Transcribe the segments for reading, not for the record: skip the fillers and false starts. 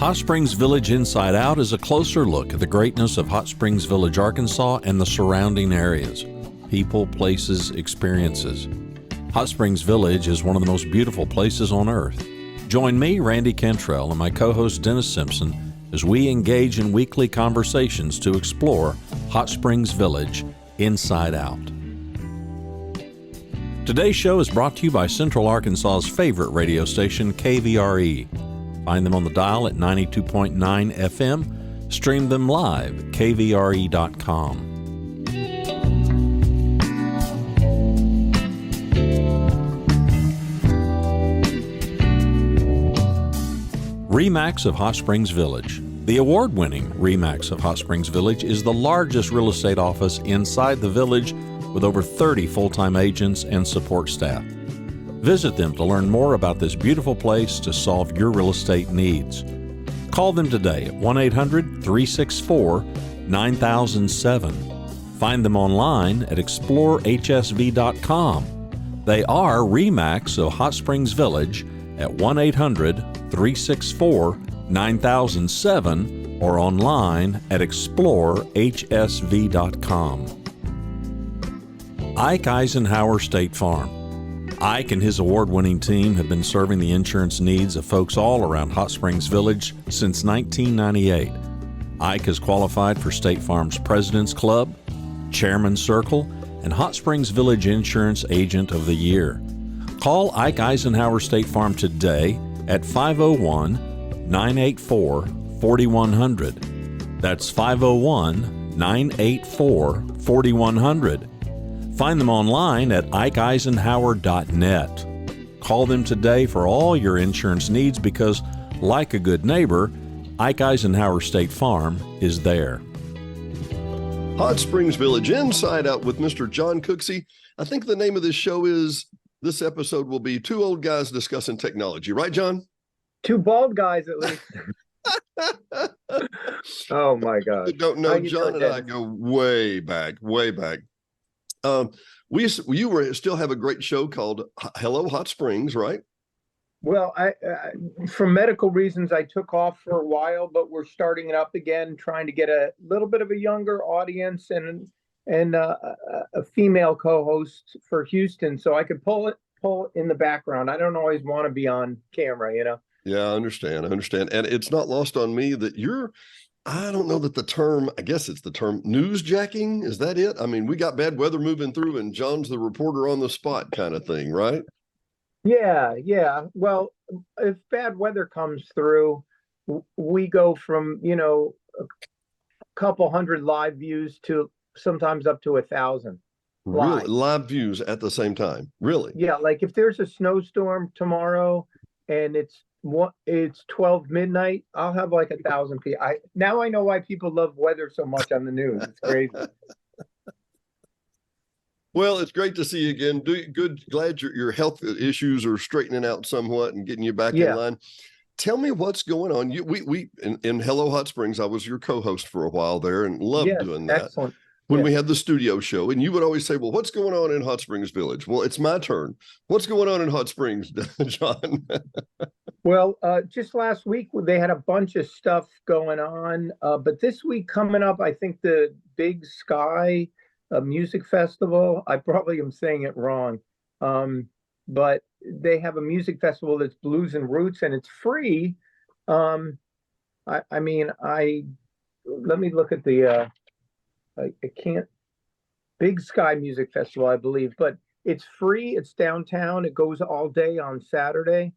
Hot Springs Village Inside Out is a closer look at the greatness of Hot Springs Village, Arkansas and the surrounding areas. People, places, experiences. Hot Springs Village is one of the most beautiful places on earth. Join me, Randy Cantrell, and my co-host Dennis Simpson as we engage in weekly conversations to explore Hot Springs Village Inside Out. Today's show is brought to you by Central Arkansas's favorite radio station, KVRE. Find them on the dial at 92.9 FM. Stream them live at kvre.com. RE/MAX of Hot Springs Village. The award-winning RE/MAX of Hot Springs Village is the largest real estate office inside the village with over 30 full-time agents and support staff. Visit them to learn more about this beautiful place to solve your real estate needs. Call them today at 1-800-364-9007. Find them online at explorehsv.com. They are RE/MAX of Hot Springs Village at 1-800-364-9007 or online at explorehsv.com. Ike Eisenhower State Farm. Ike and his award-winning team have been serving the insurance needs of folks all around Hot Springs Village since 1998. Ike has qualified for State Farm's President's Club, Chairman's Circle, and Hot Springs Village Insurance Agent of the Year. Call Ike Eisenhower State Farm today at 501-984-4100. That's 501-984-4100. Find them online at ikeeisenhower.net. Call them today for all your insurance needs because, like a good neighbor, Ike Eisenhower State Farm is there. Hot Springs Village Inside Out with Mr. John Cooksey. I think the name of this show is, this episode will be Two Old Guys Discussing Technology. Right, John? Two bald guys, at least. Oh, my God. I don't know, John and I go way back, way back. You still have a great show called Hello Hot Springs, right? Well, for medical reasons, I took off for a while, but we're starting it up again, trying to get a little bit of a younger audience and a female co-host for Houston, so I could pull in the background. I don't always want to be on camera, you know. Yeah, I understand. And it's not lost on me that I don't know that the term, I guess it's the term newsjacking. Is that it? I mean, we got bad weather moving through and John's the reporter on the spot kind of thing, right? Yeah. Well, if bad weather comes through, we go from, a couple hundred live views to sometimes up to 1,000. Really? Live views at the same time? Really? Yeah, like if there's a snowstorm tomorrow and it's 12 midnight, I'll have like 1,000 people. Now I know why people love weather so much on the news. It's crazy. Well, it's great to see you again. Good. Glad your health issues are straightening out somewhat and getting you back in line. Tell me what's going on. We in Hello Hot Springs, I was your co-host for a while there and loved doing that. Excellent. When we had the studio show, and you would always say, well, what's going on in Hot Springs Village? Well, it's my turn. What's going on in Hot Springs, John? Well, just last week, they had a bunch of stuff going on. But this week coming up, I think the Big Sky Music Festival, I probably am saying it wrong. But they have a music festival that's Blues and Roots, and it's free. Let me look at the... I can't. Big Sky Music Festival, I believe, but it's free. It's downtown. It goes all day on Saturday,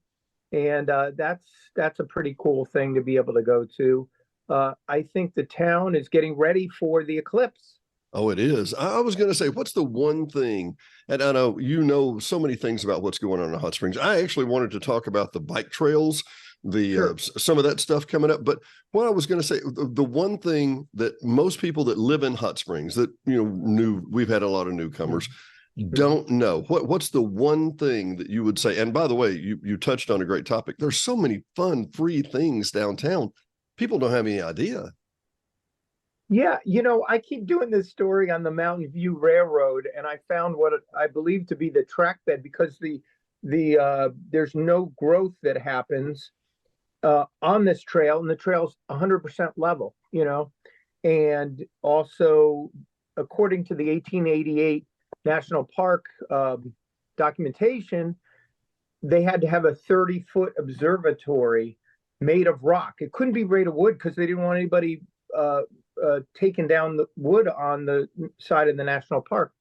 and that's a pretty cool thing to be able to go to. I think the town is getting ready for the eclipse. Oh, it is. I was going to say, what's the one thing? And I know you know so many things about what's going on in Hot Springs. I actually wanted to talk about the bike trails, some of that stuff coming up. But what I was going to say, the one thing that most people that live in Hot Springs that, we've had a lot of newcomers, don't know. What's the one thing that you would say? And by the way, you touched on a great topic. There's so many fun, free things downtown. People don't have any idea. Yeah, I keep doing this story on the Mountain View Railroad, and I found what I believe to be the track bed because there's no growth that happens. on this trail, and the trail's 100% level, and also according to the 1888 National Park documentation, they had to have a 30-foot observatory made of rock. It couldn't be made of wood because they didn't want anybody taking down the wood on the side of the national park.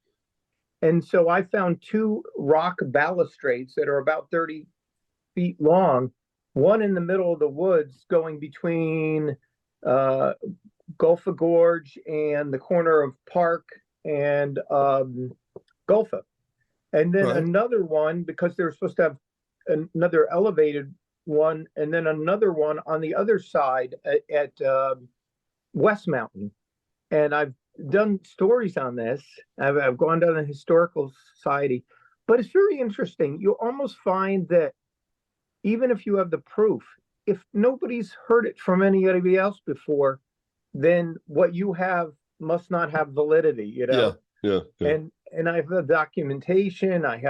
And so I found 2 rock balustrades that are about 30 feet long, one in the middle of the woods going between Gulfa Gorge and the corner of Park and Gulfa. And then another one, because they were supposed to have another elevated one, and then another one on the other side at West Mountain. And I've done stories on this. I've gone down the Historical Society, but it's very interesting. You almost find that even if you have the proof, if nobody's heard it from anybody else before, then what you have must not have validity, Yeah. And I have the documentation. I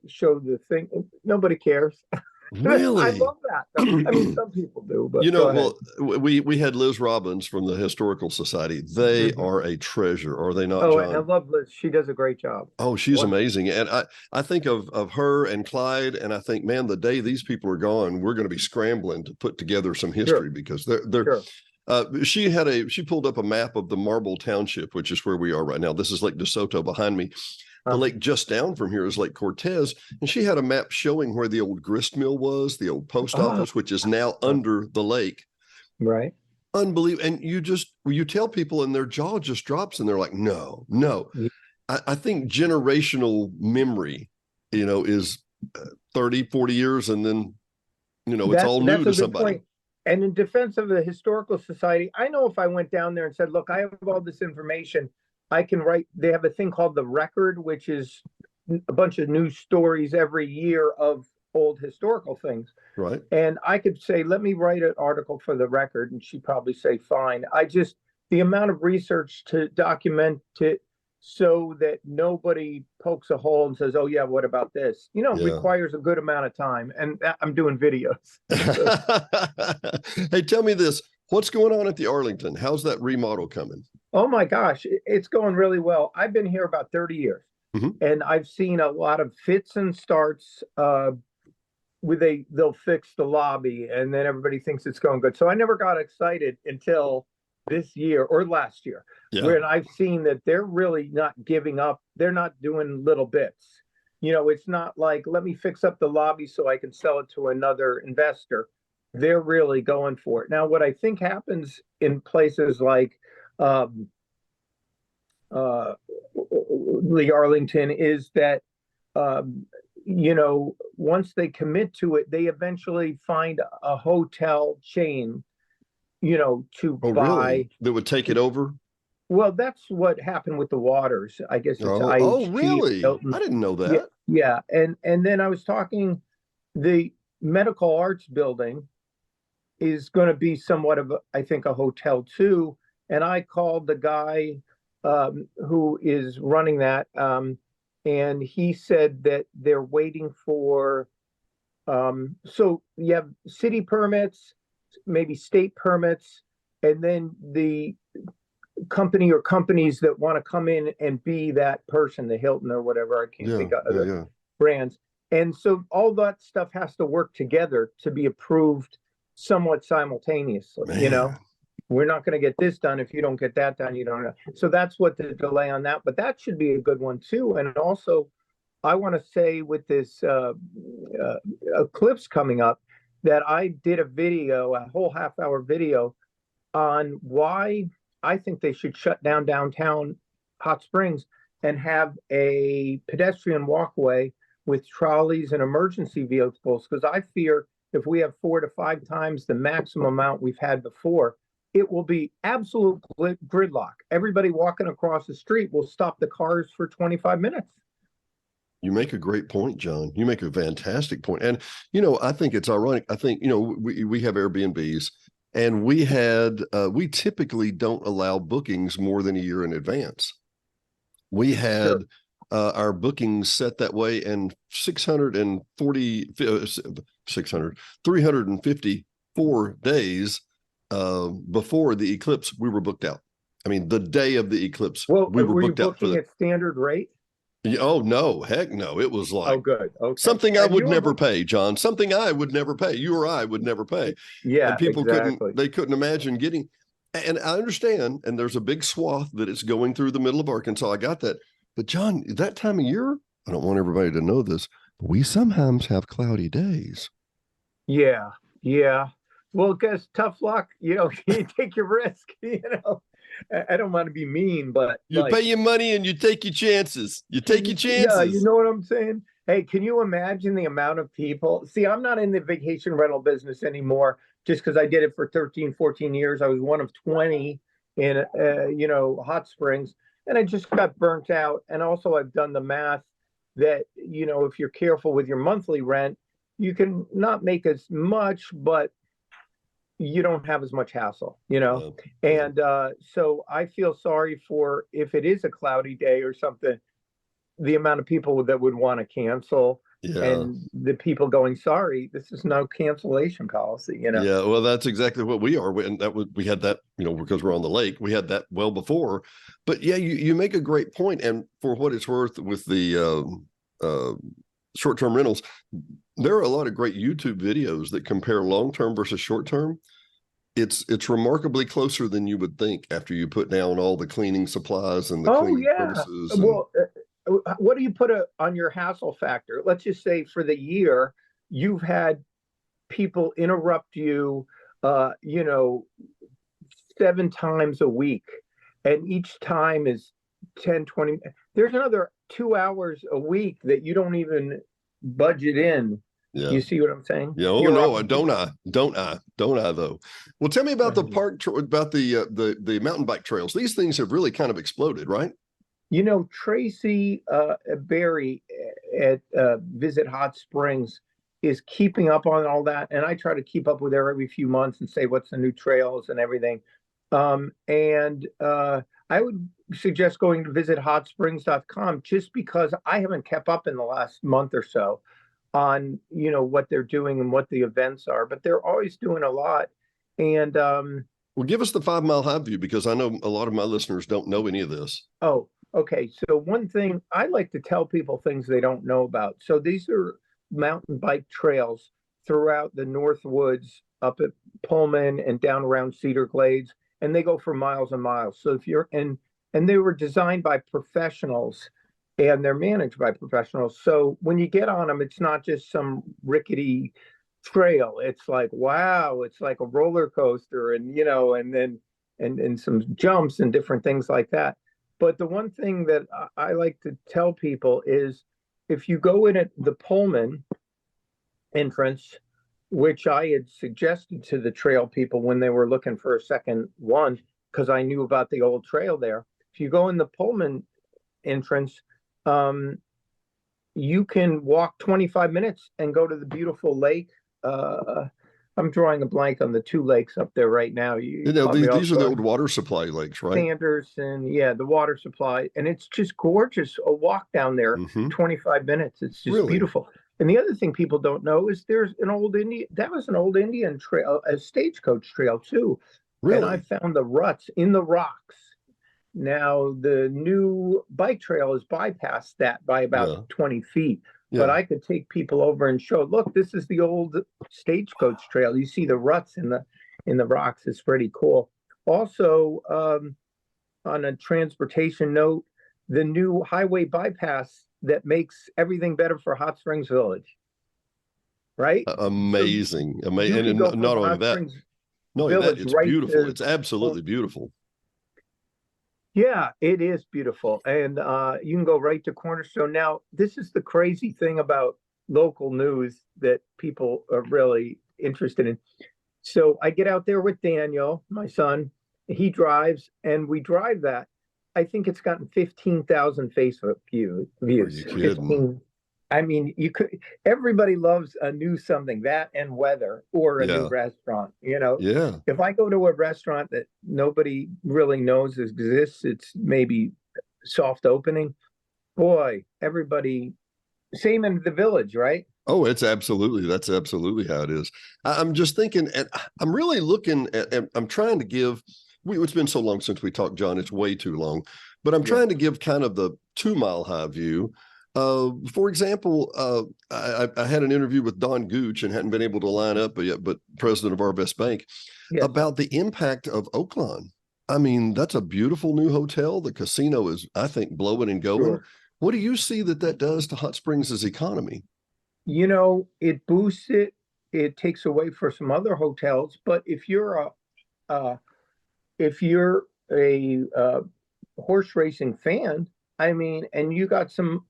show the thing. Nobody cares. Really? I love that. I mean, some people do, but well, we had Liz Robbins from the Historical Society. They are a treasure, are they not, John? And I love Liz. She does a great job. Oh, she's amazing. And I think of her and Clyde, and I think, man, the day these people are gone, we're going to be scrambling to put together some history because they're she pulled up a map of the Marble Township, which is where we are right now. This is Lake DeSoto behind me. The lake just down from here is Lake Cortez, and she had a map showing where the old grist mill was, the old post office, which is now under the lake. Right. Unbelievable. And you tell people and their jaw just drops and they're like, no. I think generational memory, is 30, 40 years. And then, it's all new to somebody. Point. And in defense of the Historical Society, I know if I went down there and said, look, I have all this information, I can write. They have a thing called the Record, which is a bunch of news stories every year of old historical things. Right. And I could say, let me write an article for the Record. And she'd probably say, fine. The amount of research to document it so that nobody pokes a hole and says, oh, yeah, what about this? Requires a good amount of time. And I'm doing videos. Hey, tell me this. What's going on at the Arlington? How's that remodel coming? Oh my gosh, it's going really well. I've been here about 30 years, and I've seen a lot of fits and starts where they'll fix the lobby, and then everybody thinks it's going good. So I never got excited until this year or last year, when I've seen that they're really not giving up. They're not doing little bits. It's not like, let me fix up the lobby so I can sell it to another investor. They're really going for it. Now, what I think happens in places like the Arlington is that, once they commit to it, they eventually find a hotel chain, to buy. Really? That would take it over? Well, that's what happened with the Waters. I guess it's IHG. Oh, really? I didn't know that. Yeah. And then I was talking, the Medical Arts Building is going to be somewhat of, I think, a hotel too. And I called the guy who is running that, and he said that they're waiting for, so you have city permits, maybe state permits, and then the company or companies that want to come in and be that person, the Hilton or whatever, I can't think of other brands. And so all that stuff has to work together to be approved somewhat simultaneously. We're not going to get this done if you don't get that done. You don't know. So that's what the delay on that, but that should be a good one too. And also, I want to say with this eclipse coming up, that I did a whole half-hour video on why I think they should shut down downtown Hot Springs and have a pedestrian walkway with trolleys and emergency vehicles, because I fear if we have 4 to 5 times the maximum amount we've had before, it will be absolute gridlock. Everybody walking across the street will stop the cars for 25 minutes. You make a great point, John. You make a fantastic point. And, I think it's ironic. I think, we have Airbnbs, and we typically don't allow bookings more than a year in advance. We had our bookings set that way, and 350 4 days before the eclipse, we were booked out. I mean, the day of the eclipse, Well, we were were you booked out for booking the. at standard rate? Oh no, heck no! It was Oh, like good. Okay. something I And would you were never booking, pay, John. Something I would never pay. You or I would never pay, and yeah, people couldn't. exactly. They couldn't imagine getting. And I understand. And there's a big swath that it's going through the middle of Arkansas. I got that. But John, that time of year, I don't want everybody to know this, but we sometimes have cloudy days. Yeah, yeah. Well, guess tough luck. You take your risk. I don't want to be mean, but You pay your money and you take your chances. You take your yeah, you chances. know what I'm saying? Hey, can you imagine the amount of people? See, I'm not in the vacation rental business anymore just because I did it for 13, 14 years. I was one of 20 in, hot springs, and I just got burnt out. And also, I've done the math that, if you're careful with your monthly rent, you can not make as much, but you don't have as much hassle. And so I feel sorry for if it is a cloudy day or something, the amount of people that would want to cancel Yeah. and the people going, sorry, this is no cancellation policy. Yeah, well, that's exactly what we are. And we had that, because we're on the lake, we had that well before. But yeah, you make a great point. And for what it's worth, with the short-term rentals, there are a lot of great YouTube videos that compare long-term versus short-term. It's remarkably closer than you would think after you put down all the cleaning supplies and the cleaning services. Well, what do you put on your hassle factor? Let's just say for the year, you've had people interrupt you, 7 times a week, and each time is 10, 20. There's another 2 hours a week that you don't even budget in. Yeah. You see what I'm saying? Yeah. Oh no, don't I though. Well, tell me about the park, about the mountain bike trails. These things have really kind of exploded, right? Tracy Berry at Visit Hot Springs is keeping up on all that, and I try to keep up with her every few months and say what's the new trails and everything. I would suggest going to visithotsprings.com just because I haven't kept up in the last month or so on what they're doing and what the events are, but they're always doing a lot. And well, give us the 5 Mile High view, because I know a lot of my listeners don't know any of this. Oh, okay. So one thing I like to tell people, things they don't know about. So these are mountain bike trails throughout the North Woods, up at Pullman and down around Cedar Glades, and they go for miles and miles. So if you're and they were designed by professionals and they're managed by professionals. So when you get on them, it's not just some rickety trail. It's like, wow, it's like a roller coaster, and and some jumps and different things like that. But the one thing that I like to tell people is, if you go in at the Pullman entrance, which I had suggested to the trail people when they were looking for a second one, because I knew about the old trail there. If you go in the Pullman entrance, you can walk 25 minutes and go to the beautiful lake. I'm drawing a blank on the 2 lakes up there right now. These are the old water supply lakes, right? Sanders and the water supply. And it's just gorgeous. A walk down there, 25 minutes. It's just beautiful. And the other thing people don't know is there's an old Indian trail, a stagecoach trail too. Really? And I found the ruts in the rocks. Now, the new bike trail has bypassed that by about 20 feet. Yeah. But I could take people over and show, look, this is the old stagecoach trail. You see the ruts in the rocks. It's pretty cool. Also, on a transportation note, the new highway bypass that makes everything better for Hot Springs Village. Right? Amazing. So amazing. And not only that, it's beautiful. It's absolutely beautiful. Yeah, it is beautiful. And you can go right to Cornerstone. Now, this is the crazy thing about local news that people are really interested in. So I get out there with Daniel, my son. He drives, and we drive that. I think it's gotten 15,000 Facebook views. Are you kidding? I mean, everybody loves a new something, that and weather, or a new restaurant, Yeah. If I go to a restaurant that nobody really knows exists, it's maybe soft opening, boy, everybody, same in the village, right? Oh, that's absolutely how it is. I'm just thinking, and I'm really looking at, and I'm trying to give, it's been so long since we talked, John, it's way too long, but I'm Yeah. trying to give kind of the 2 Mile High view. For example, I had an interview with Don Gooch and hadn't been able to line up yet, but president of Our Best Bank, Yes. about the impact of Oakland. I mean, that's a beautiful new hotel. The casino is, I think, blowing and going. Sure. What do you see that does to Hot Springs' economy? It boosts it. It takes away for some other hotels, but uh, if you're a horse racing fan, I mean, and you got some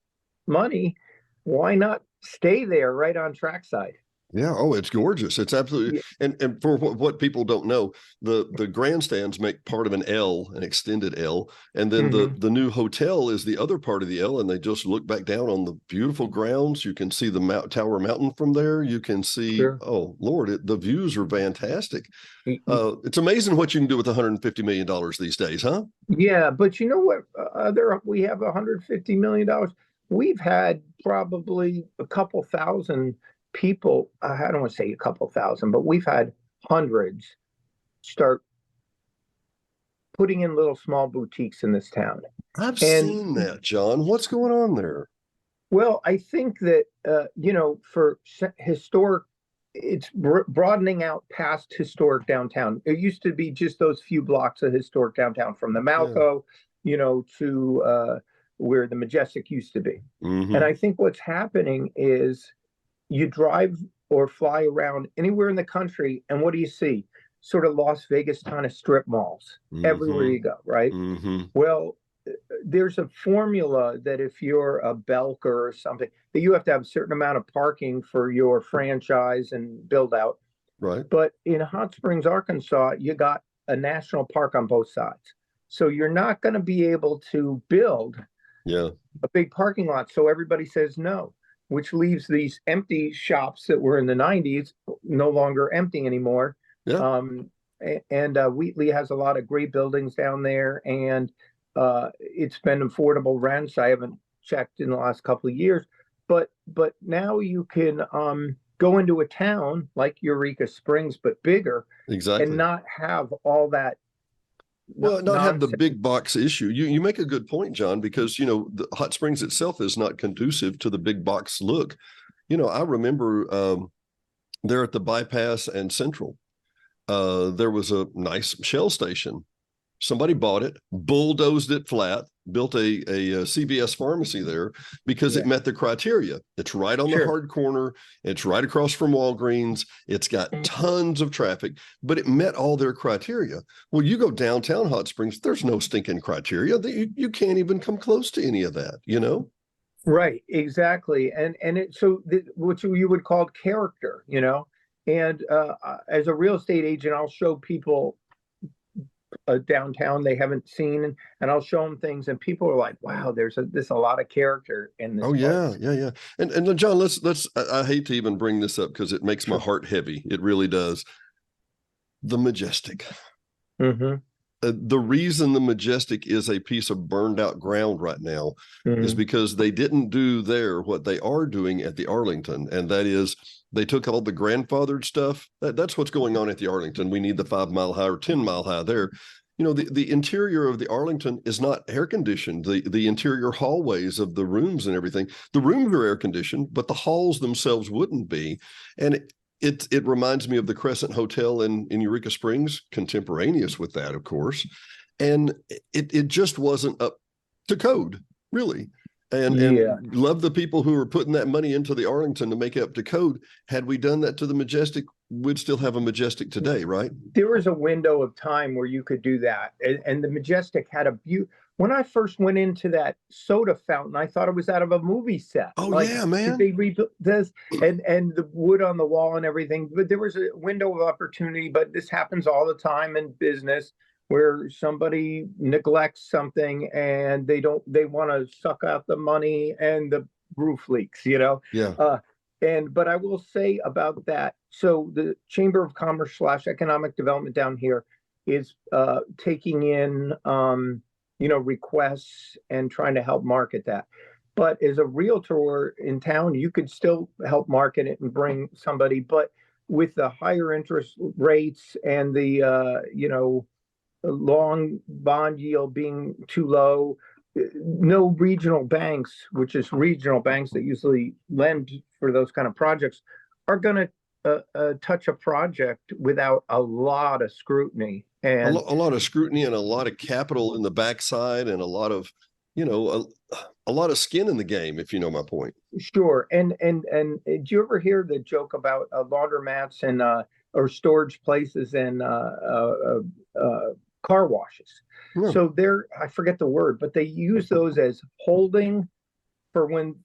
money, why not stay there right on trackside? Yeah. Oh, it's gorgeous. It's absolutely. Yeah. And for what people don't know, the grandstands make part of an L, an extended L, and then the Hmm. the new hotel is the other part of the L, and they just look back down on the beautiful grounds. You can see the Tower Mountain from there. You can see. Sure. Oh Lord, the views are fantastic. It's amazing what you can do with $150 million these days, huh? Yeah, but you know what? Other we have $150 million. We've had probably a couple thousand people. I don't want to say a couple thousand, but we've had hundreds start putting in little small boutiques in this town. I've And seen that, John. What's going on there? well, I think that for historic, it's broadening out past historic downtown. It used to be just those few blocks of historic downtown from the Yeah. Malco, to where the Majestic used to be. And Mm-hmm. I think what's happening is you drive or fly around anywhere in the country, and what do you see? Sort of Las Vegas kind of strip malls everywhere Mm-hmm. you go, right? Mm-hmm. Well, there's a formula that if you're a Belk or something, that you have to have a certain amount of parking for your franchise and build out. Right. But in Hot Springs, Arkansas, you got a national park on both sides. So you're not going to be able to build Yeah. a big parking lot. So everybody says no, which leaves these empty shops that were in the 90s no longer empty anymore. Yeah. And Wheatley has a lot of great buildings down there, and it's been affordable rents. I haven't checked in the last couple of years, but now you can go into a town like Eureka Springs, but bigger, and Exactly. not have all that Well, not have the nonsense. big box issue. You make a good point, John, because the Hot Springs itself is not conducive to the big box look. I remember there at the Bypass and Central, there was a nice Shell station. Somebody bought it, bulldozed it flat, built a CVS pharmacy there because it Yeah, met the criteria. It's right on the sure. hard corner. It's right across from Walgreens. It's got tons of traffic, but it met all their criteria. Well, you go downtown Hot Springs, there's no stinking criteria. You can't even come close to any of that. Right, exactly. What you would call character. And as a real estate agent, I'll show people downtown they haven't seen, and I'll show them things, and people are like, "Wow, there's a lot of character in this Oh yeah, place." yeah, yeah. And then John, let's. I hate to even bring this up because it makes my Sure. heart heavy. It really does. The Majestic. Hmm. The reason the Majestic is a piece of burned out ground right now is Hmm. because they didn't do there what they are doing at the Arlington, and that is they took all the grandfathered stuff. That's what's going on at the Arlington. We need the 5 Mile High or 10 Mile High there. The interior of the Arlington is not air conditioned. The interior hallways of the rooms and everything, the rooms are air conditioned, but the halls themselves wouldn't be. And it reminds me of the Crescent Hotel in Eureka Springs, contemporaneous with that, of course. And it just wasn't up to code, really. Yeah. And love the people who are putting that money into the Arlington to make it up to code. Had we done that to the Majestic, we'd still have a Majestic today, right? There was a window of time where you could do that, and the Majestic had a beauty. When I first went into that soda fountain, I thought it was out of a movie set. Oh Like, yeah, did man. they rebuild this? And the wood on the wall and everything. But there was a window of opportunity. But this happens all the time in business, where somebody neglects something and they want to suck out the money, and the roof leaks. Yeah. But I will say about that. So the Chamber of Commerce / Economic Development down here is taking in requests and trying to help market that. But as a realtor in town, you could still help market it and bring somebody. But with the higher interest rates and the long bond yield being too low, no regional banks, which is regional banks that usually lend for those kind of projects, are going to touch a project without a lot of scrutiny. And a lot of scrutiny and a lot of capital in the backside and a lot of, a lot of skin in the game, if you know my point. sure. And do you ever hear the joke about laundromats and or storage places and car washes? No. So I forget the word, but they use those as holding for when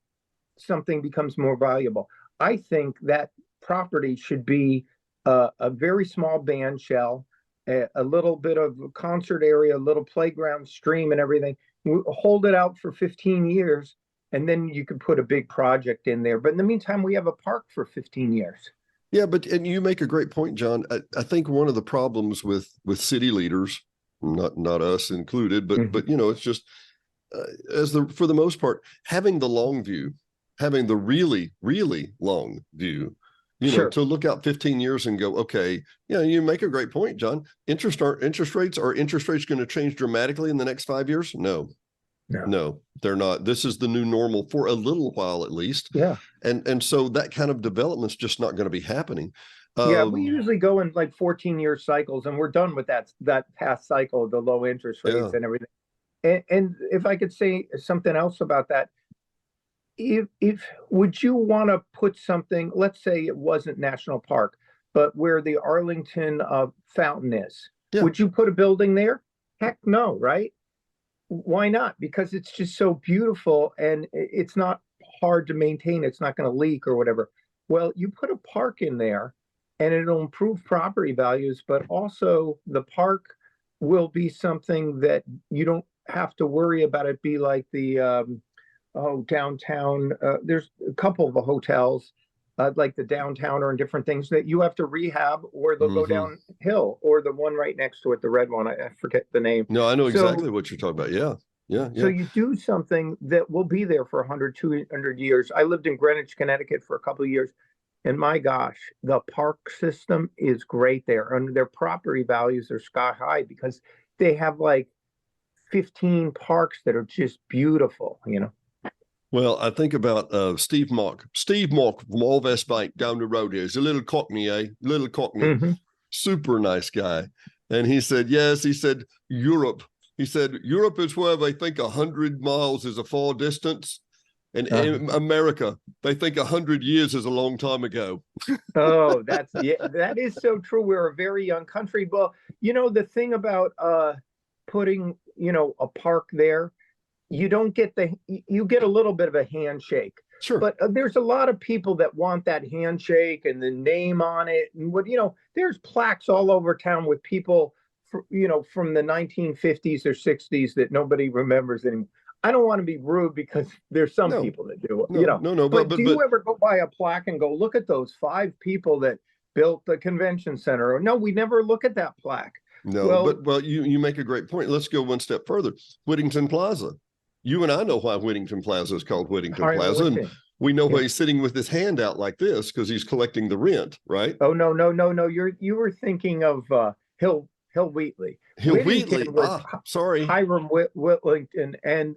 something becomes more valuable. I think that property should be a very small band shell, a little bit of a concert area, a little playground, stream, and everything. Hold it out for 15 years, and then you could put a big project in there. But in the meantime, we have a park for 15 years. Yeah, and you make a great point, John. I think one of the problems with city leaders, not us included, but it's just for the most part, having the long view, having the really, really long view, Sure. to look out 15 years and go, okay, you make a great point, John. Interest rates going to change dramatically in the next 5 years? No, they're not. This is the new normal for a little while, at least. Yeah. And so that kind of development's just not going to be happening. Yeah, we usually go in like 14-year cycles, and we're done with that past cycle of the low interest rates and everything. And if I could say something else about that, if would you want to put something, let's say it wasn't National Park, but where the Arlington fountain is, would you put a building there? Heck no, right? Why not? Because it's just so beautiful and it's not hard to maintain. It's not going to leak or whatever. Well, you put a park in there and it'll improve property values, but also the park will be something that you don't have to worry about it be like the downtown. There's a couple of the hotels like the Downtowner and different things that you have to rehab, or they'll go downhill, or the one right next to it, the red one. I forget the name. No, I know exactly what you're talking about. Yeah. So you do something that will be there for 100, 200 years. I lived in Greenwich, Connecticut for a couple of years. And my gosh, the park system is great there. And their property values are sky high because they have like 15 parks that are just beautiful, Well, I think about Steve Mock. Steve Mock from All West Bank down the road here. He's a little cockney, Little cockney. Super nice guy. And he said, Europe. He said, Europe is where they think 100 miles is a far distance. And in America, they think 100 years is a long time ago. Oh, that is so true. We're a very young country. Well, the thing about putting, a park there, you don't get you get a little bit of a handshake. Sure. But there's a lot of people that want that handshake and the name on it. And there's plaques all over town with people, from the 1950s or 60s that nobody remembers anymore. I don't want to be rude because there's some people that do. No. But do you ever go by a plaque and go, look at those 5 people that built the convention center? No, we never look at that plaque. No, but you make a great point. Let's go one step further. Whittington Plaza. You and I know why Whittington Plaza is called Whittington Plaza. And we know why he's sitting with his hand out like this, because he's collecting the rent, right? Oh, no. You were thinking of Hill Wheatley. Hill Wheatley. Sorry. Hiram Whittington. And,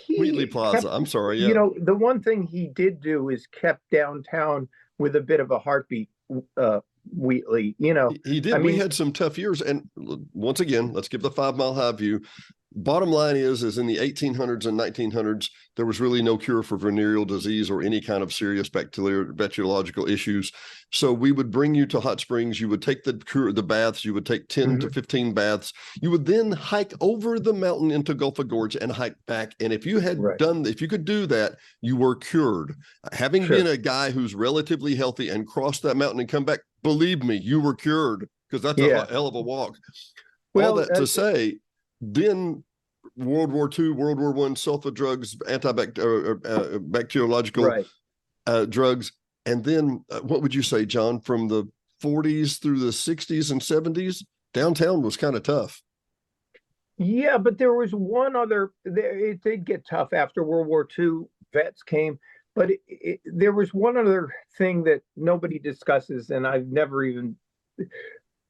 Wheatley Plaza. I'm sorry. Yeah. The one thing he did do is kept downtown with a bit of a heartbeat, Wheatley. He did. We had some tough years. And once again, let's give the 5 Mile High view. Bottom line is in the 1800s and 1900s, there was really no cure for venereal disease or any kind of serious bacteriological issues. So we would bring you to hot springs. You would take the baths. You would take 10 to 15 baths. You would then hike over the mountain into Gulf of Gorge and hike back. And if you had if you could do that, you were cured. Having been a guy who's relatively healthy and crossed that mountain and come back, believe me, you were cured, because that's a hell of a walk. Well, all that to say, then World War II, World War I, sulfa drugs, bacteriological drugs. And then what would you say, John, from the 40s through the 60s and 70s, downtown was kind of tough. Yeah, but there was one other. It did get tough after World War II. Vets came, but there was one other thing that nobody discusses, and I've never even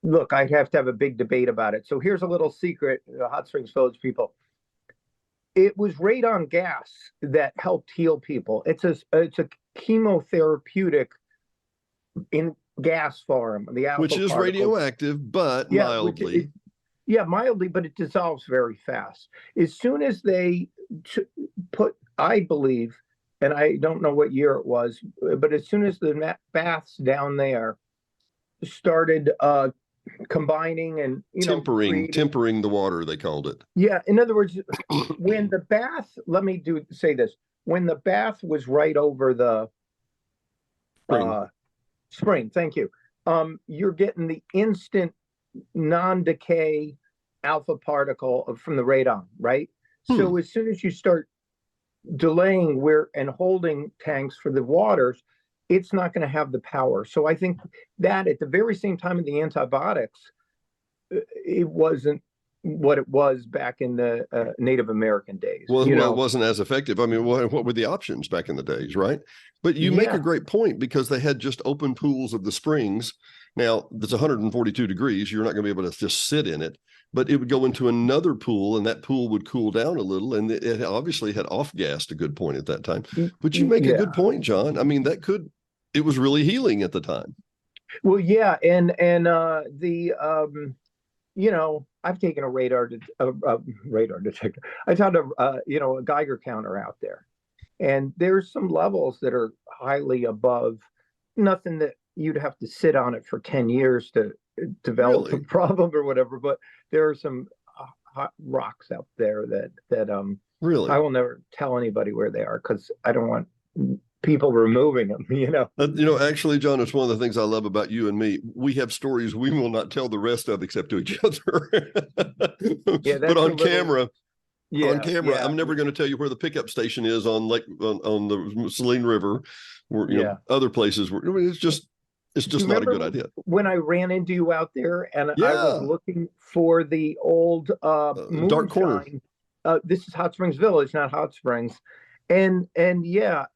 look. I'd have to have a big debate about it. So here's a little secret, Hot Springs Village people. It was radon gas that helped heal people. It's a chemotherapeutic in gas form. The alpha which is particles. radioactive, but Yeah, mildly. yeah, mildly, but it dissolves very fast. As soon as they put, I believe, and I don't know what year it was, but as soon as the baths down there started combining and tempering the water, they called it. yeah, in other words, when the bath, let me say this, when the bath was right over the spring, thank you. You're getting the instant non-decay alpha particle from the radon, right? So as soon as you start delaying and holding tanks for the waters, it's not going to have the power. So I think that at the very same time of the antibiotics, it wasn't what it was back in the Native American days. Well, it wasn't as effective. I mean, what were the options back in the days, right? But you make a great point, because they had just open pools of the springs. Now, it's 142 degrees. You're not going to be able to just sit in it, but it would go into another pool, and that pool would cool down a little. And it obviously had off-gassed a good point at that time. But you make a good point, John. I mean, it was really healing at the time. Well, yeah. And I've taken a radar detector. I found a Geiger counter out there, and there's some levels that are highly above. Nothing that you'd have to sit on it for 10 years to develop a problem or whatever. But there are some hot rocks out there that really, I will never tell anybody where they are, because I don't want people removing them. Actually, John, it's one of the things I love about you and me. We have stories we will not tell the rest of except to each other. But on camera, I'm never going to tell you where the pickup station is on the Saline River, or other places where it's just not a good idea. When I ran into you out there, and I was looking for the old dark corner. This is Hot Springs Village, not Hot Springs, and you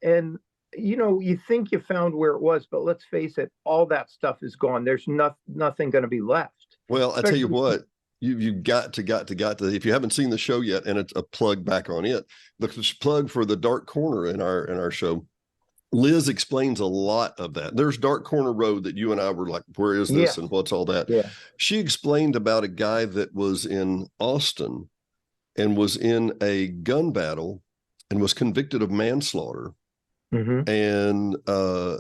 think you found where it was, but let's face it, all that stuff is gone. There's nothing going to be left. Well, I tell you what, you've got to, if you haven't seen the show yet, and it's a plug back on it, the plug for the dark corner in our show. Liz explains a lot of that. There's Dark Corner Road that you and I were like, where is this and what's all that? Yeah. She explained about a guy that was in Austin and was in a gun battle and was convicted of manslaughter. And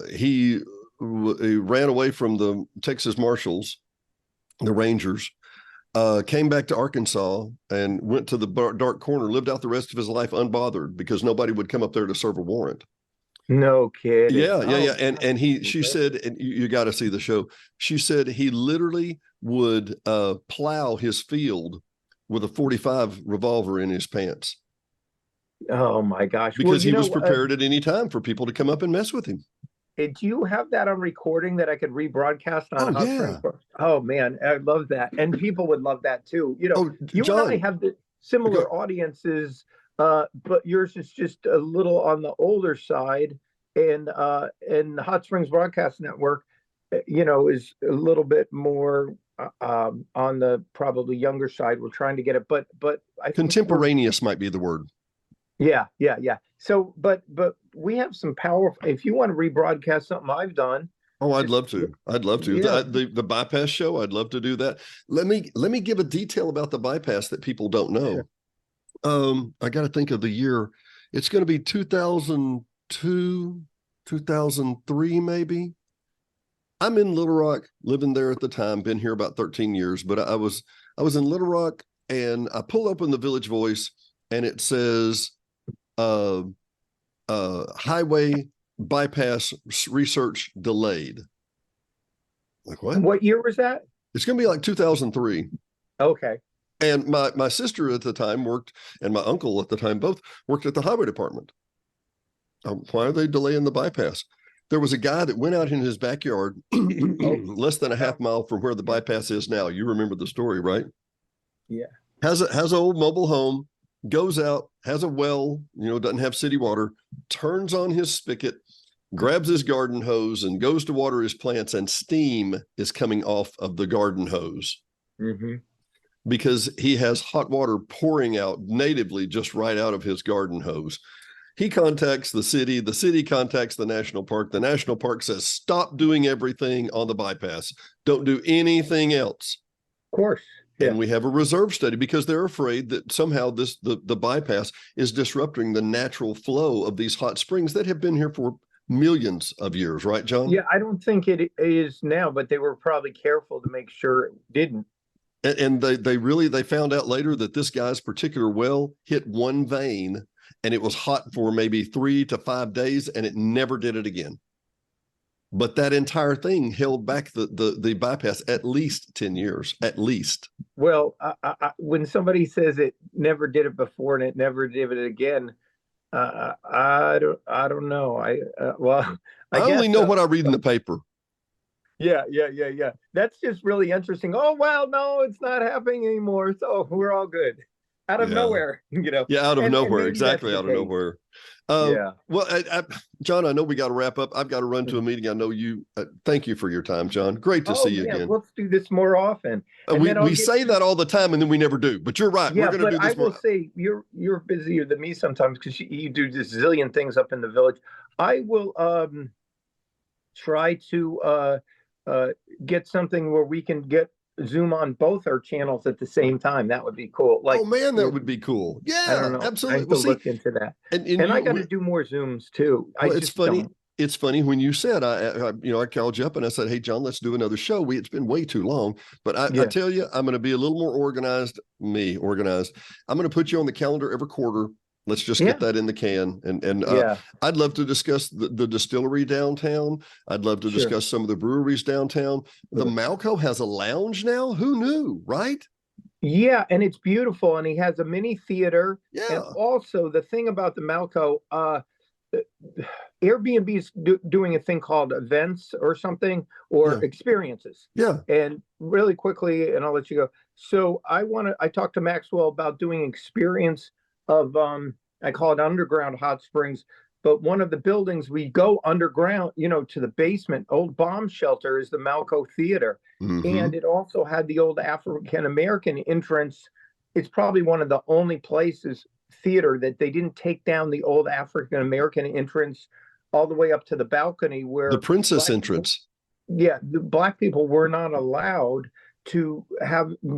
he ran away from the Texas Marshals, the Rangers, came back to Arkansas and went to the dark corner, lived out the rest of his life unbothered, because nobody would come up there to serve a warrant. No kidding. Yeah. And she said, and you got to see the show. She said he literally would plow his field with a .45 revolver in his pants. Oh my gosh. Because he was prepared at any time for people to come up and mess with him. Do you have that on recording that I could rebroadcast on? Oh man, I love that. And people would love that too. You John, and I have the similar audiences, but yours is just a little on the older side, and Hot Springs Broadcast Network, is a little bit more on the probably younger side. We're trying to get it, but I think contemporaneous might be the word. Yeah. So, but we have some power. If you want to rebroadcast something I've done. Oh, I'd love to. Yeah. The bypass show, I'd love to do that. Let me give a detail about the bypass that people don't know. Sure. I got to think of the year. It's going to be 2002, 2003, maybe. I'm in Little Rock, living there at the time, been here about 13 years, but I was in Little Rock, and I pull up in the Village Voice, and it says, highway bypass research delayed. Like, what? What year was that? It's going to be like 2003. Okay. And my sister at the time worked, and my uncle at the time both worked at the highway department. Why are they delaying the bypass? There was a guy that went out in his backyard less than a half mile from where the bypass is now. You remember the story, right? Yeah. has an old mobile home, goes out, has a well, doesn't have city water, turns on his spigot, grabs his garden hose and goes to water his plants, and steam is coming off of the garden hose. Mm-hmm. Because he has hot water pouring out natively just right out of his garden hose. He contacts the city contacts the national park says, stop doing everything on the bypass. Don't do anything else. Of course. Yeah. And we have a reserve study because they're afraid that somehow the bypass is disrupting the natural flow of these hot springs that have been here for millions of years, right, John? Yeah, I don't think it is now, but they were probably careful to make sure it didn't. And they found out later that this guy's particular well hit one vein, and it was hot for maybe 3 to 5 days, and it never did it again. But that entire thing held back the bypass at least 10 years, at least. Well, when somebody says it never did it before and it never did it again, I don't know. I only know what I read in the paper. Yeah. That's just really interesting. Oh, well, no, it's not happening anymore. So we're all good. Out of nowhere, Yeah, out of nowhere. Exactly, out of nowhere. Well, John, I know we got to wrap up. I've got to run to a meeting. I know you. Thank you for your time, John. Great to see you again. Let's do this more often. We say that all the time, and then we never do. But you're right. Yeah, we're going to do this. I will say you're busier than me sometimes because you do this zillion things up in the village. I will try to get something where we can get Zoom on both our channels at the same time. That would be cool. Like, oh man, that would be cool. Yeah, I don't know. Absolutely. I have to look into that. And I got to do more Zooms too. Well, it's funny. It's funny when you said I called you up and I said, hey John, let's do another show. It's been way too long, but I tell you, I'm going to be a little more organized. I'm going to put you on the calendar every quarter. Let's just get that in the can. And I'd love to discuss the distillery downtown. I'd love to discuss some of the breweries downtown. The Malco has a lounge now. Who knew, right? Yeah, and it's beautiful. And he has a mini theater. Yeah. And also the thing about the Malco, Airbnb is doing a thing called events or something, or experiences. Yeah. And really quickly, and I'll let you go. So I talked to Maxwell about doing experience of I call it underground hot springs, but one of the buildings we go underground, to the basement. Old bomb shelter is the Malco Theater. Mm-hmm. And it also had the old African American entrance. It's probably one of the only places theater that they didn't take down the old African American entrance all the way up to the balcony where the princess entrance. The black people were not allowed to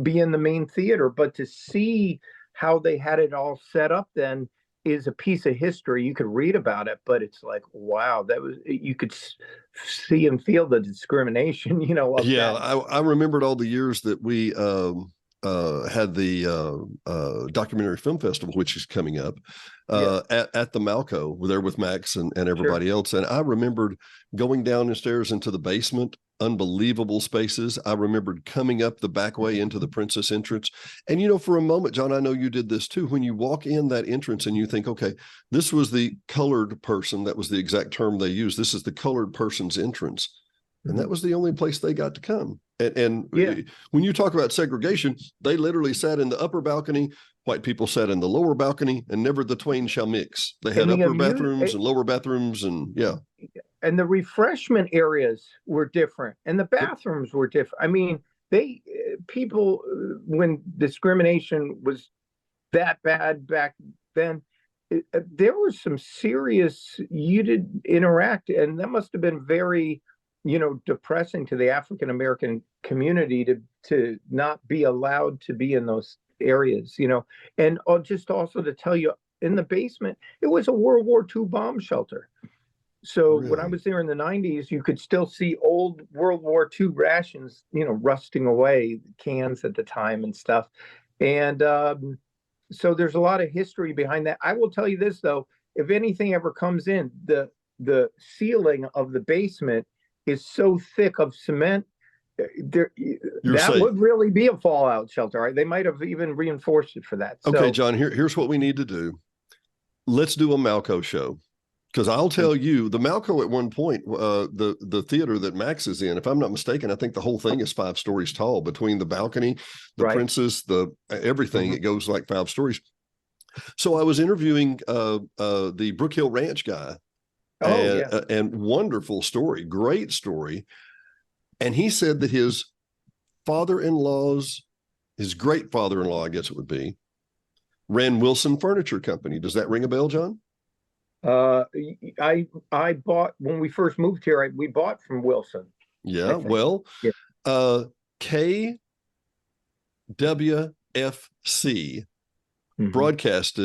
be in the main theater, but to see how they had it all set up then is a piece of history. You could read about it, but it's like, wow, you could see and feel the discrimination, I remembered all the years that we had the documentary film festival, which is coming up at the Malco there with Max and everybody else. And I remembered going down the stairs into the basement, unbelievable spaces. I remembered coming up the back way into the princess entrance. And, for a moment, John, I know you did this too. When you walk in that entrance and you think, okay, this was the colored person. That was the exact term they used. This is the colored person's entrance. And that was the only place they got to come. And when you talk about segregation, they literally sat in the upper balcony. White people sat in the lower balcony, and never the twain shall mix. They had upper bathrooms and lower bathrooms, and And the refreshment areas were different, and the bathrooms were different. I mean, people, when discrimination was that bad back then, there was some serious, you did interact, and that must have been very, depressing to the African American community to not be allowed to be in those areas, and just also to tell you, in the basement, it was a World War II bomb shelter. So when I was there in the 90s, you could still see old World War II rations, rusting away, cans at the time and stuff. And so there's a lot of history behind that. I will tell you this, though, if anything ever comes in, the ceiling of the basement is so thick of cement, would really be a fallout shelter. Right? They might have even reinforced it for that. Okay, John, here's what we need to do. Let's do a Malco show. Because I'll tell you, the Malco at one point, the theater that Max is in, if I'm not mistaken, I think the whole thing is 5 stories tall between the balcony, the Princess, the everything. It goes like 5 stories. So I was interviewing the Brook Hill Ranch guy. And wonderful story, great story. And he said that his great father-in-law, I guess it would be, ran Wilson Furniture Company. Does that ring a bell, John? I bought, when we first moved here, we bought from Wilson. Yeah, well, KWFC broadcast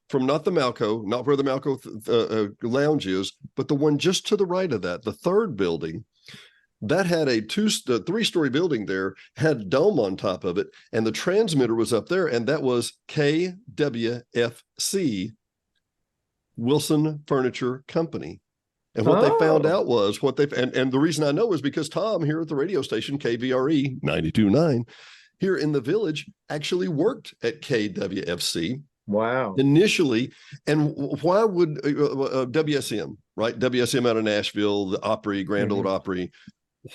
from not the Malco, not where the Malco lounge is, but the one just to the right of that, the third building. That had a 3-story building there, had a dome on top of it, and the transmitter was up there, and that was KWFC, Wilson Furniture Company. And what they found out was and the reason I know is because Tom here at the radio station, KVRE 92.9, here in the village, actually worked at KWFC. Wow. Initially. And why would WSM, right? WSM out of Nashville, the Opry, Grand Ole Opry.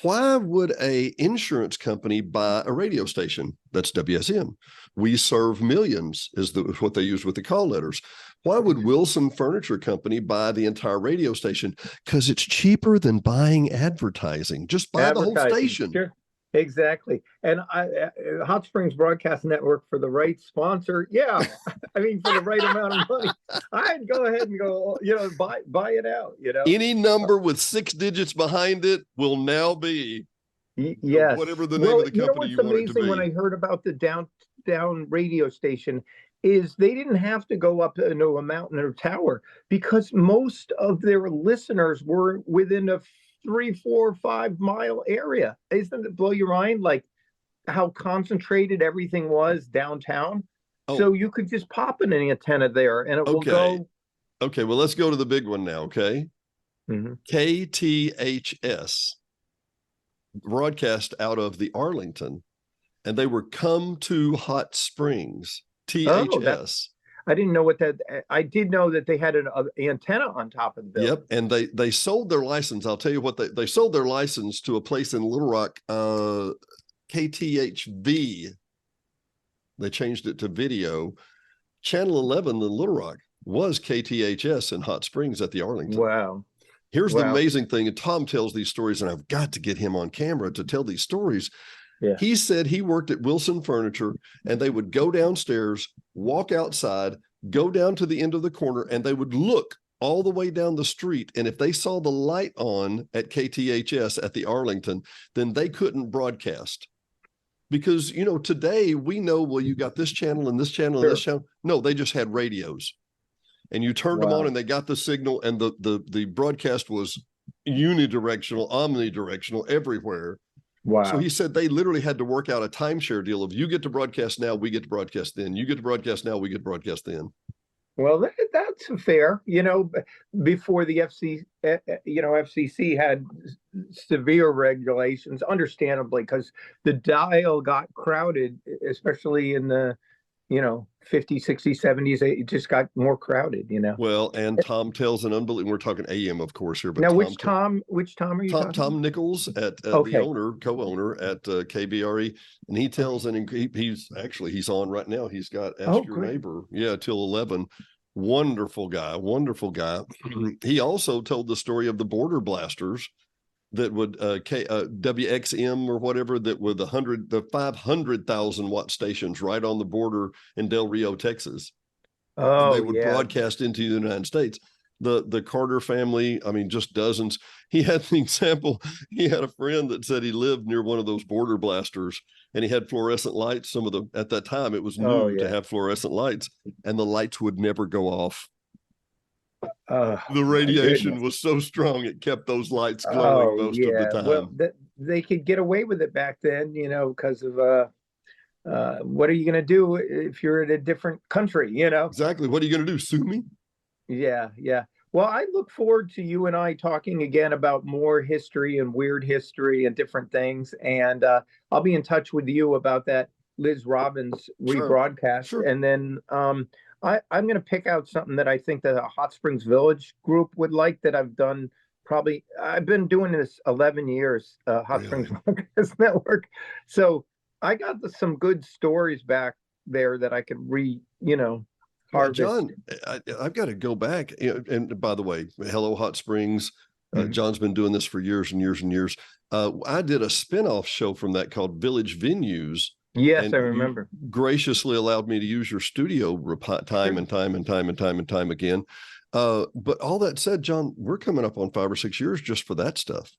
Why would a insurance company buy a radio station? That's WSM. We serve millions is what they use with the call letters. Why would Wilson Furniture Company buy the entire radio station? Because it's cheaper than buying advertising. Just buy the whole station. Sure. Exactly. And Hot Springs Broadcast Network, for the right sponsor, I mean, for the right amount of money, I'd go ahead and go, buy it out, Any number with 6 digits behind it will now be whatever the name of the company you want it to be. Amazing when I heard about the downtown radio station is they didn't have to go up into a mountain or tower because most of their listeners were within a 3, 4, 5 mile area. Isn't it blow your mind? Like how concentrated everything was downtown. So you could just pop an antenna there and it will go. Okay. Well, let's go to the big one now. Okay. KTHS broadcast out of the Arlington, and they were Come to Hot Springs, THS. I didn't know what that. I did know that they had an antenna on top of the building. Yep, and they sold their license. I'll tell you what they sold their license to a place in Little Rock, KTHV. They changed it to video. Channel 11 in Little Rock was KTHS in Hot Springs at the Arlington. Wow. Here's the amazing thing, and Tom tells these stories, and I've got to get him on camera to tell these stories. Yeah. He said he worked at Wilson Furniture, and they would go downstairs, walk outside, go down to the end of the corner, and they would look all the way down the street. And if they saw the light on at KTHS at the Arlington, then they couldn't broadcast. Because, today we know, well, you got this channel and this channel and this channel. No, they just had radios. And you turned them on and they got the signal, and the broadcast was unidirectional, omnidirectional, everywhere. Wow. So he said they literally had to work out a timeshare deal of you get to broadcast now, we get to broadcast then. You get to broadcast now, we get to broadcast then. Well, that's fair. Before the FCC had severe regulations, understandably, because the dial got crowded, especially in the 50s, 60s, 70s, it just got more crowded, Well, and Tom tells an unbelievable, we're talking AM, of course, here. But now, which Tom are you talking? Tom Nichols, the co-owner at KBRE, and he tells, and he's on right now. He's got Ask Your Neighbor, till 11. Wonderful guy. He also told the story of the border blasters that would WXM or whatever, that were the 500,000 watt stations right on the border in Del Rio, Texas. And they would broadcast into the United States. The Carter family, I mean, just dozens. He had an example. He had a friend that said he lived near one of those border blasters, and he had fluorescent lights. At that time, it was new to have fluorescent lights, and the lights would never go off. The radiation was so strong it kept those lights glowing most of the time. Well, they could get away with it back then, because of what are you going to do if you're in a different country? Exactly. What are you going to do? Sue me? Yeah. Well, I look forward to you and I talking again about more history and weird history and different things, and I'll be in touch with you about that Liz Robbins rebroadcast. Sure. And then I'm going to pick out something that I think that a Hot Springs Village group would like that I've done. Probably, I've been doing this 11 years, Hot Springs Really? Podcast Network. So I got some good stories back there that I could Yeah, harvest. John, I've got to go back. And by the way, hello, Hot Springs. John's been doing this for years and years and years. I did a spinoff show from that called Village Venues. Yes, And I remember. you graciously allowed me to use your studio time and time and time and time and time again. But all that said, John, we're coming up on 5 or 6 years just for that stuff.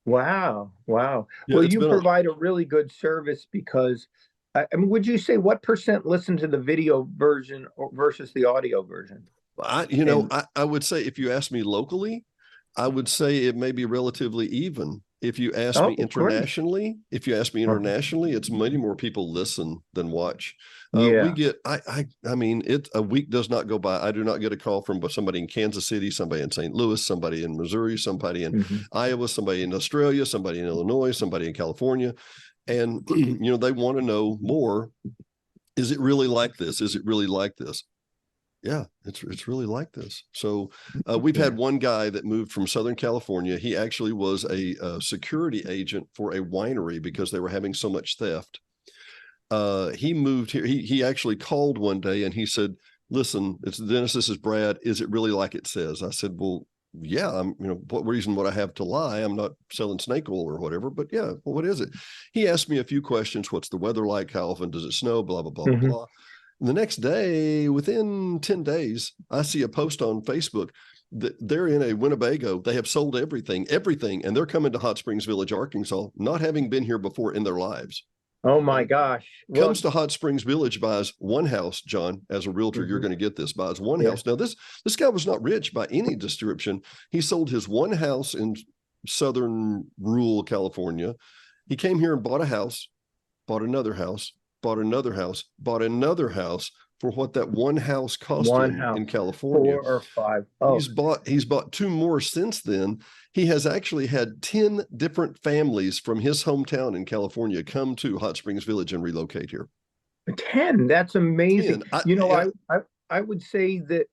Wow. Wow. Yeah, Well, it's you been provide a really good service because, I mean, would you say what percent listen to the video version versus the audio version? I would say if you ask me locally, I would say it may be relatively even. If you ask me Great. internationally, it's many more people listen than watch. Yeah. We get, I mean, a week does not go by. I do not get a call from somebody in Kansas City, somebody in St. Louis, somebody in Missouri, somebody in Iowa, somebody in Australia, somebody in Illinois, somebody in California. And, they want to know more. Is it really like this? Is it really like this? Yeah, it's really like this. So we've had one guy that moved from Southern California. He actually was a security agent for a winery because they were having so much theft. He moved here. He actually called one day and he said, "Listen, it's Dennis. This is Brad. Is it really like it says?" I said, "Well, yeah. What reason would I have to lie? I'm not selling snake oil or whatever. But yeah, well, what is it?" He asked me a few questions. What's the weather like? How often does it snow? Blah blah blah blah blah. And the next day, within 10 days, I see a post on Facebook that they're in a Winnebago. They have sold everything, and they're coming to Hot Springs Village, Arkansas, not having been here before in their lives. Oh my gosh. Comes to Hot Springs Village, buys one house, John, as a realtor, you're going to get this, buys one house. Now, this guy was not rich by any description. He sold his one house in southern rural California. He came here and bought a house, bought another house, bought another house, bought another house for what that one house cost him in California. 4 or 5. Oh. He's bought 2 more since then. He has actually had 10 different families from his hometown in California come to Hot Springs Village and relocate here. 10. That's amazing. 10. I would say that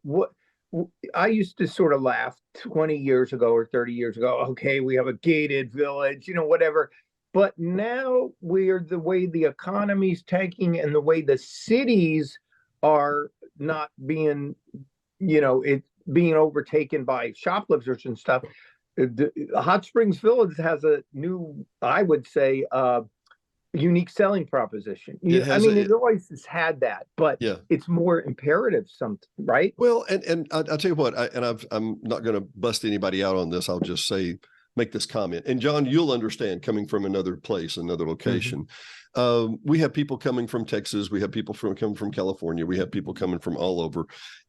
I used to sort of laugh 20 years ago or 30 years ago. Okay, we have a gated village, whatever. But now the way the economy's tanking and the way the cities are not being, it's being overtaken by shoplifters and stuff. The Hot Springs Village has a new, I would say, unique selling proposition. It always has had that, but it's more imperative, right? Well, and I'll tell you what, I'm not going to bust anybody out on this. I'll just make this comment. And John, you'll understand coming from another place, another location. We have people coming from Texas. We have people coming from California. We have people coming from all over.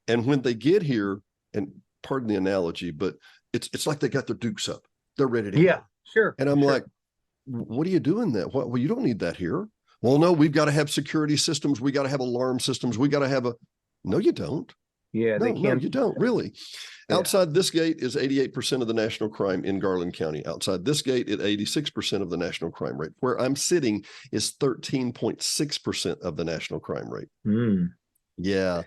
And when they get here, and pardon the analogy, but it's like they got their dukes up. They're ready to go. Sure. And I'm like, what are you doing that? Well, you don't need that here. Well, no, we've got to have security systems. We got to have alarm systems. We got to have no, you don't. Yeah, no, they can't. No, you don't really. Yeah. Outside this gate is 88% of the national crime in Garland County. Outside this gate at 86% of the national crime rate. Where I'm sitting is 13.6% of the national crime rate. Yeah.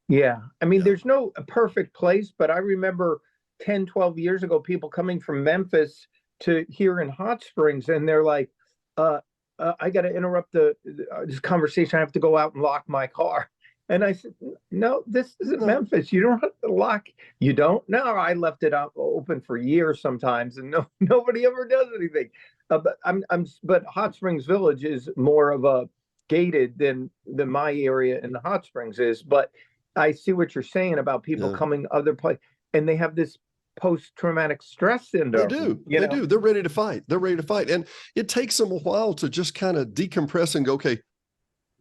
Yeah. I mean, there's no perfect place, but I remember 10, 12 years ago, people coming from Memphis to here in Hot Springs, and they're like, I got to interrupt this conversation. I have to go out and lock my car. And I said, no, this isn't Memphis. You don't have to lock. You don't? No, I left it open for years sometimes, and nobody ever does anything. But Hot Springs Village is more of a gated than my area in the Hot Springs is. But I see what you're saying about people coming other places, and they have this post-traumatic stress syndrome. They do. They do. They're ready to fight. And it takes them a while to just kind of decompress and go, okay,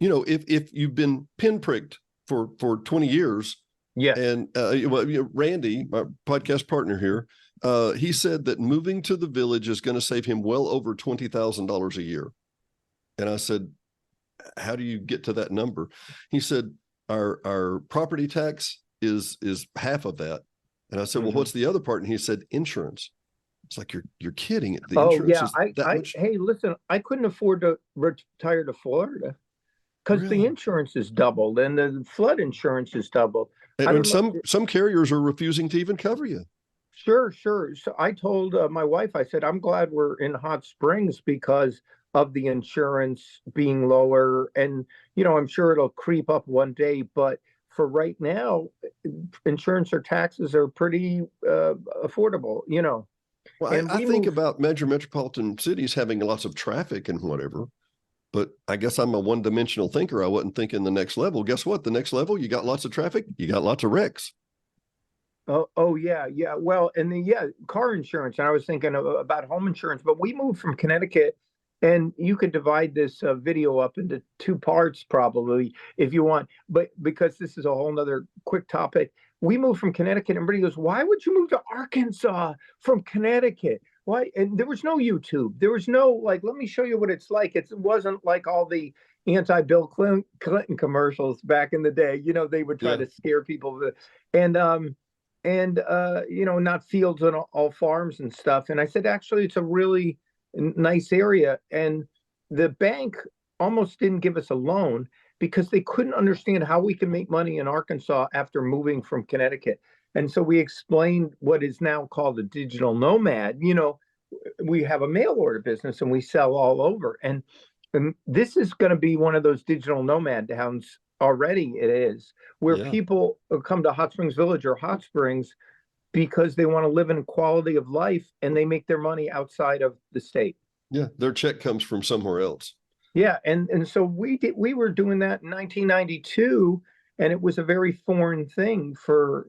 if you've been pinpricked for 20 years, and Randy, our podcast partner here, he said that moving to the village is going to save him well over $20,000 a year. And I said, how do you get to that number? He said, our property tax is half of that. And I said, well, what's the other part? And he said, insurance. It's like, you're kidding. The insurance is that much. Hey, listen, I couldn't afford to retire to Florida. because the Really? insurance is doubled and the flood insurance is doubled. I And don't know. some carriers are refusing to even cover you. Sure, sure. So I told my wife, I said, I'm glad we're in Hot Springs because of the insurance being lower. And, I'm sure it'll creep up one day. But for right now, insurance or taxes are pretty affordable. Well, And I we think moved. about major metropolitan cities having lots of traffic and whatever, but I guess I'm a one-dimensional thinker. I wasn't thinking the next level. Guess what? The next level, you got lots of traffic, you got lots of wrecks. Oh yeah, yeah. Well, and then car insurance. And I was thinking about home insurance, but we moved from Connecticut, and you could divide this video up into two parts probably if you want. But because this is a whole nother quick topic, we moved from Connecticut, and everybody goes, "Why would you move to Arkansas from Connecticut? Why?" And there was no YouTube. There was no like, let me show you what it's like. It wasn't like all the anti-Bill Clinton commercials back in the day. They would try Yeah. to scare people. And not fields and all farms and stuff. And I said, actually, it's a really nice area. And the bank almost didn't give us a loan because they couldn't understand how we can make money in Arkansas after moving from Connecticut. And so we explained what is now called a digital nomad. We have a mail order business and we sell all over. And this is going to be one of those digital nomad towns. Already it is, where Yeah. people come to Hot Springs Village or Hot Springs because they want to live in quality of life and they make their money outside of the state. Yeah. Their check comes from somewhere else. Yeah. And so we were doing that in 1992, and it was a very foreign thing for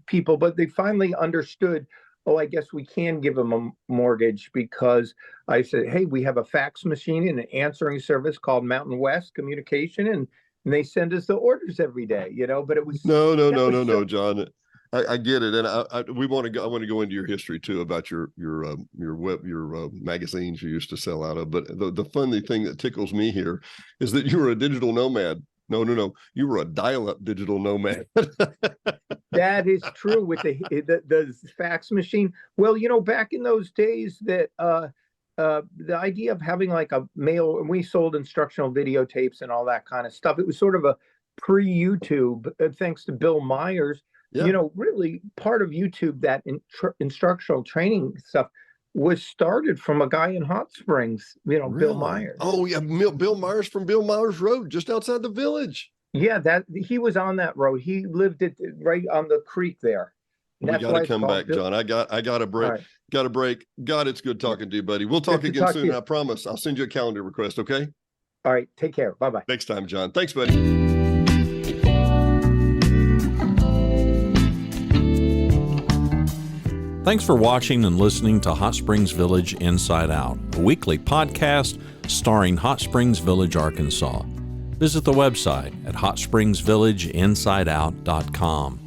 people, but they finally understood, oh, I guess we can give them a mortgage, because I said, hey, we have a fax machine and an answering service called Mountain West Communication, and they send us the orders every day, but it was No, John. I get it, and I want to go into your history too about your magazines you used to sell out of. But the funny thing that tickles me here is that you were a digital nomad. No, you were a dial-up digital nomad. That is true with the fax machine. Well, back in those days, that the idea of having like a mail, and we sold instructional videotapes and all that kind of stuff. It was sort of a pre-YouTube, thanks to Bill Myers. Yeah. Really part of YouTube, that instructional training stuff was started from a guy in Hot Springs, Bill Really? Myers. Oh yeah, Bill Myers from Bill Myers Road, just outside the village. Yeah, that he was on that road. He lived right on the creek there. We got to come back, John. I got a break. Right. Got a break. God, it's good talking to you, buddy. We'll talk again soon. I promise. I'll send you a calendar request. Okay. All right. Take care. Bye-bye. Next time, John. Thanks, buddy. Thanks for watching and listening to Hot Springs Village Inside Out, a weekly podcast starring Hot Springs Village, Arkansas. Visit the website at hotspringsvillageinsideout.com.